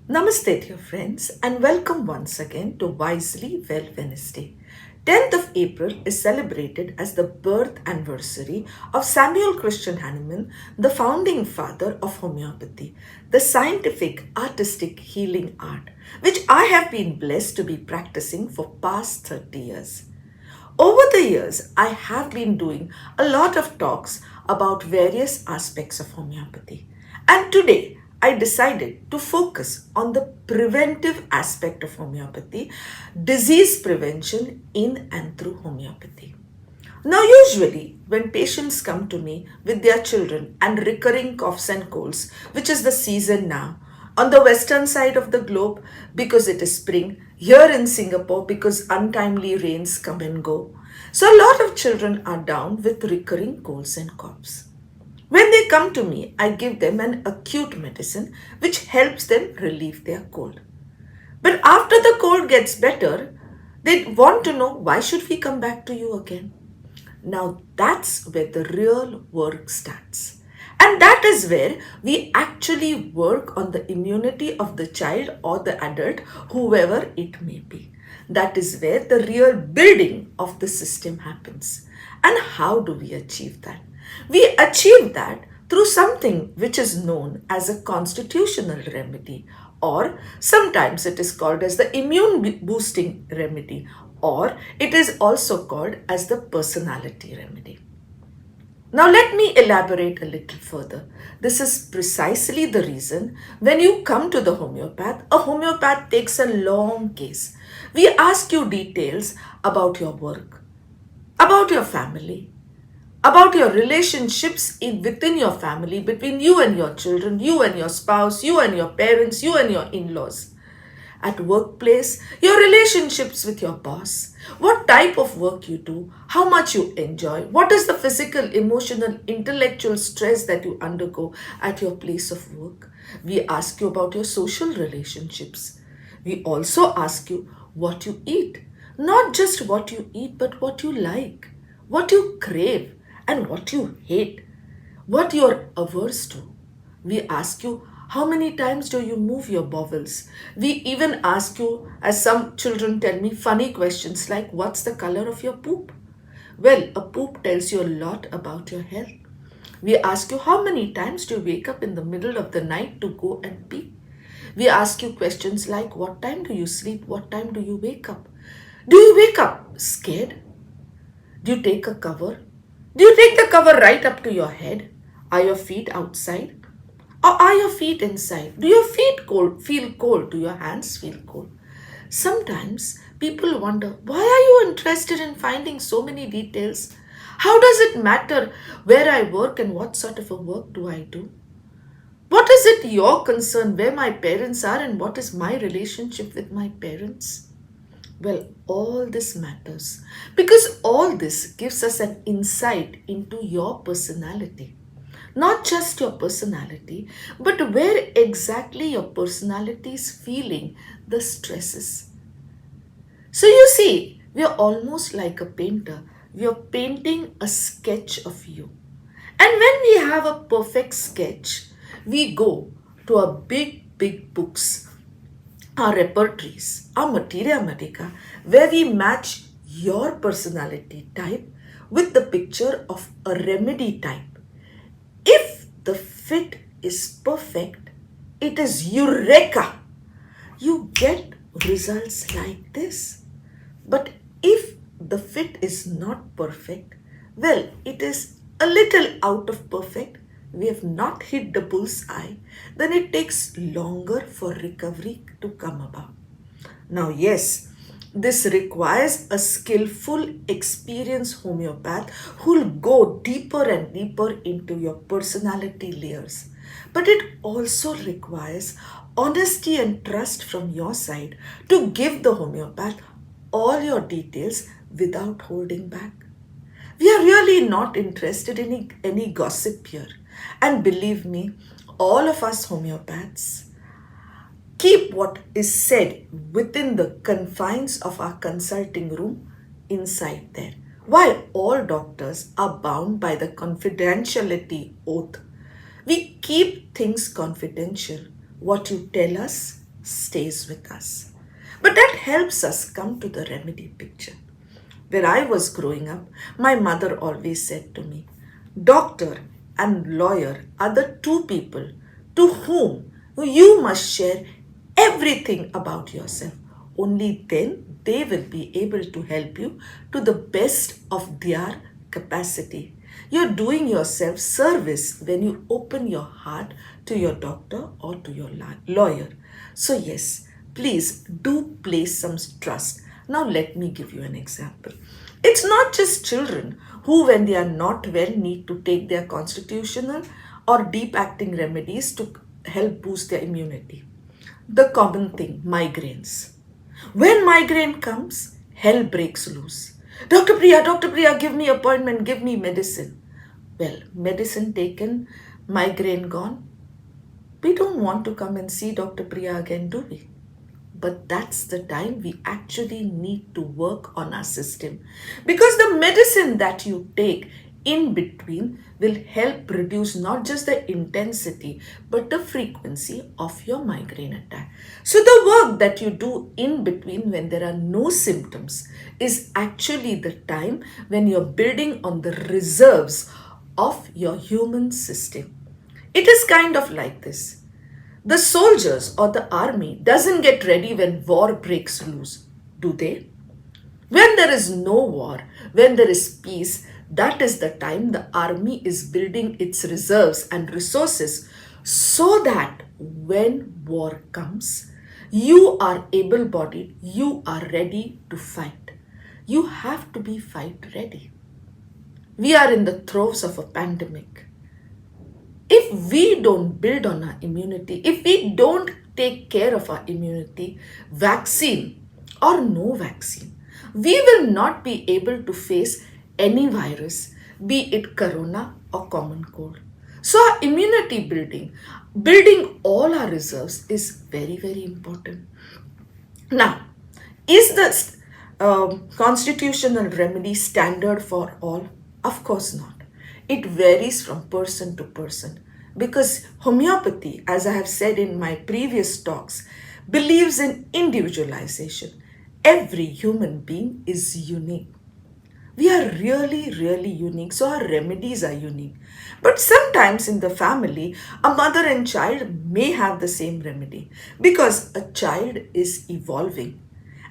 Namaste, dear friends, and welcome once again to Wisely Well Wednesday. 10th of April is celebrated as the birth anniversary of Samuel Christian Hahnemann, the founding father of homeopathy, the scientific, artistic healing art, which I have been blessed to be practicing for past 30 years. Over the years, I have been doing a lot of talks about various aspects of homeopathy. And today, I decided to focus on the preventive aspect of homeopathy, disease prevention in and through homeopathy. Now, usually, when patients come to me with their children and recurring coughs and colds, which is the season now, on the western side of the globe because it is spring, here in Singapore because untimely rains come and go. So, a lot of children are down with recurring colds and coughs. When they come to me, I give them an acute medicine which helps them relieve their cold. But after the cold gets better, they want to know why should we come back to you again? Now that's where the real work starts. And that is where we actually work on the immunity of the child or the adult, whoever it may be. That is where the real building of the system happens. And how do we achieve that? We achieve that through something which is known as a constitutional remedy, or sometimes it is called as the immune boosting remedy, or it is also called as the personality remedy. Now, let me elaborate a little further. This is precisely the reason when you come to the homeopath, a homeopath takes a long case. We ask you details about your work, about your family, about your relationships within your family, between you and your children, you and your spouse, you and your parents, you and your in-laws. At workplace, your relationships with your boss, what type of work you do, how much you enjoy, what is the physical, emotional, intellectual stress that you undergo at your place of work. We ask you about your social relationships. We also ask you what you eat. Not just what you eat, but what you like, what you crave, and what you hate, what you're averse to. We ask you how many times do you move your bowels. We even ask you, as some children tell me, funny questions like what's the color of your poop? Well, a poop tells you a lot about your health. We ask you how many times do you wake up in the middle of the night to go and pee? We ask you questions like what time do you sleep? What time do you wake up? Do you wake up scared? Do you take a cover? Do you take the cover right up to your head? Are your feet outside? Or are your feet inside? Do your feet feel cold? Do your hands feel cold? Sometimes people wonder, why are you interested in finding so many details? How does it matter where I work and what sort of a work do I do? What is it your concern where my parents are and what is my relationship with my parents? Well, all this matters because all this gives us an insight into your personality. Not just your personality, but where exactly your personality is feeling the stresses. So you see, we are almost like a painter. We are painting a sketch of you. And when we have a perfect sketch, we go to a big books, our repertories, our materia medica, where we match your personality type with the picture of a remedy type. If the fit is perfect, it is eureka. You get results like this. But if the fit is not perfect, well, it is a little out of perfect. We have not hit the bull's eye, then it takes longer for recovery to come about. Now, yes, this requires a skillful, experienced homeopath who'll go deeper and deeper into your personality layers. But it also requires honesty and trust from your side to give the homeopath all your details without holding back. We are really not interested in any gossip here. And believe me, all of us homeopaths keep what is said within the confines of our consulting room inside there. While all doctors are bound by the confidentiality oath, we keep things confidential. What you tell us, stays with us. But that helps us come to the remedy picture. Where I was growing up, my mother always said to me, doctor and lawyer are the two people to whom you must share everything about yourself. Only then they will be able to help you to the best of their capacity. You're doing yourself service when you open your heart to your doctor or to your lawyer. So, yes, please do place some trust. Now, let me give you an example. It's not just children who, when they are not well, need to take their constitutional or deep acting remedies to help boost their immunity. The common thing, migraines. When migraine comes, hell breaks loose. Dr. Priya, give me appointment, give me medicine. Well, medicine taken, migraine gone. We don't want to come and see Dr. Priya again, do we? But that's the time we actually need to work on our system, because the medicine that you take in between will help reduce not just the intensity but the frequency of your migraine attack. So the work that you do in between when there are no symptoms is actually the time when you're building on the reserves of your human system. It is kind of like this: the soldiers or the army doesn't get ready when war breaks loose, do they? When there is no war, when there is peace, that is the time the army is building its reserves and resources, so that when war comes, you are able bodied, you are ready to fight. You have to be fight ready. We are in the throes of a pandemic. If we don't build on our immunity, if we don't take care of our immunity, vaccine or no vaccine, we will not be able to face any virus, be it corona or common cold. So, our immunity building all our reserves is very, very important. Now, is the constitutional remedy standard for all? Of course not. It varies from person to person, because homeopathy, as I have said in my previous talks, believes in individualization. Every human being is unique. We are really, really unique, so our remedies are unique. But sometimes in the family, a mother and child may have the same remedy, because a child is evolving.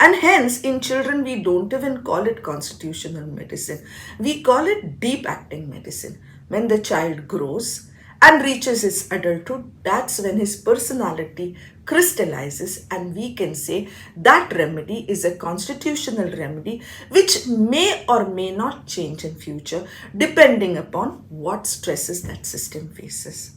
And hence, in children, we don't even call it constitutional medicine. We call it deep acting medicine. When the child grows and reaches his adulthood, that's when his personality crystallizes, and we can say that remedy is a constitutional remedy which may or may not change in future depending upon what stresses that system faces.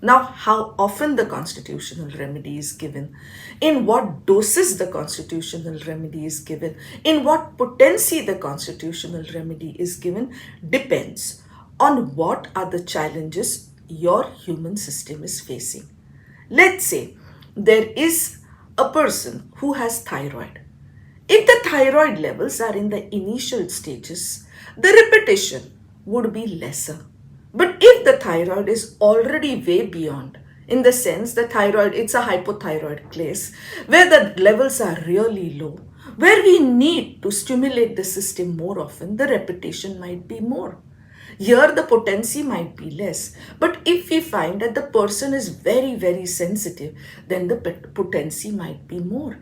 Now, how often the constitutional remedy is given, in what doses the constitutional remedy is given, in what potency the constitutional remedy is given, depends on what are the challenges your human system is facing. Let's say there is a person who has thyroid. If the thyroid levels are in the initial stages, the repetition would be lesser. But if the thyroid is already way beyond, in the sense the thyroid, it's a hypothyroid case, where the levels are really low, where we need to stimulate the system more often, the repetition might be more. Here, the potency might be less, but if we find that the person is very, very sensitive, then the potency might be more.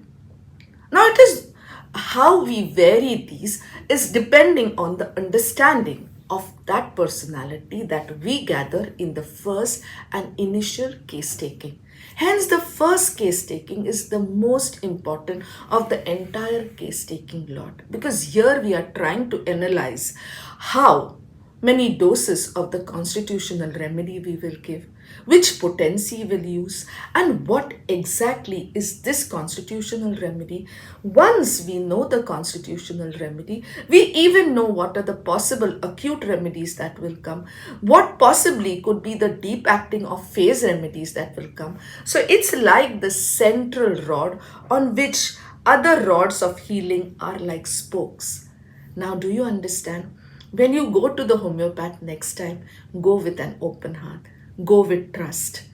Now, it is how we vary these is depending on the understanding of that personality that we gather in the first and initial case taking. Hence, the first case taking is the most important of the entire case taking lot, because here we are trying to analyze how many doses of the constitutional remedy we will give, which potency we'll use, and what exactly is this constitutional remedy. Once we know the constitutional remedy, we even know what are the possible acute remedies that will come, what possibly could be the deep acting of phase remedies that will come. So it's like the central rod on which other rods of healing are like spokes. Now, do you understand? When you go to the homeopath next time, go with an open heart, go with trust.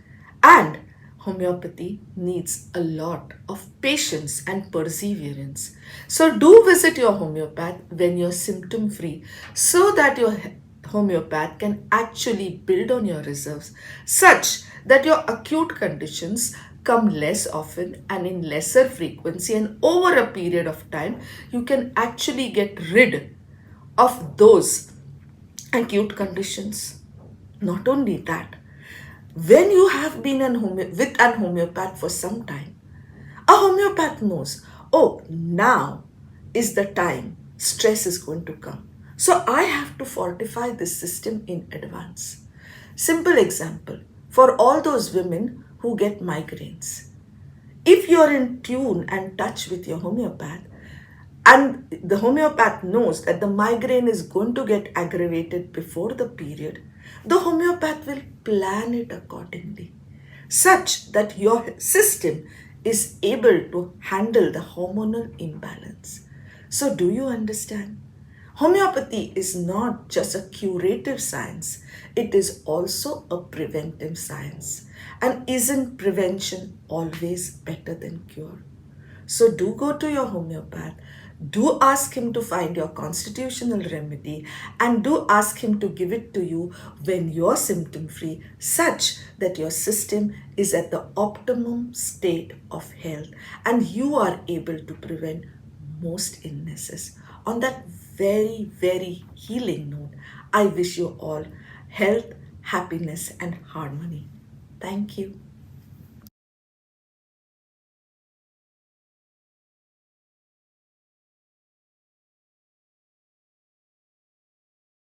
And Homeopathy needs a lot of patience and perseverance. So, do visit your homeopath when you're symptom free so that your homeopath can actually build on your reserves such that your acute conditions come less often and in lesser frequency, and over a period of time you can actually get rid of those acute conditions. Not only that, when you have been with an homeopath for some time, a homeopath knows, oh, now is the time stress is going to come. So I have to fortify this system in advance. Simple example for all those women who get migraines. If you're in tune and touch with your homeopath, and the homeopath knows that the migraine is going to get aggravated before the period, the homeopath will plan it accordingly, such that your system is able to handle the hormonal imbalance. So, do you understand? Homeopathy is not just a curative science, it is also a preventive science. And isn't prevention always better than cure? So do go to your homeopath, do ask him to find your constitutional remedy, and do ask him to give it to you when you're symptom free, such that your system is at the optimum state of health and you are able to prevent most illnesses. On that very, very healing note, I wish you all health, happiness, and harmony. Thank you.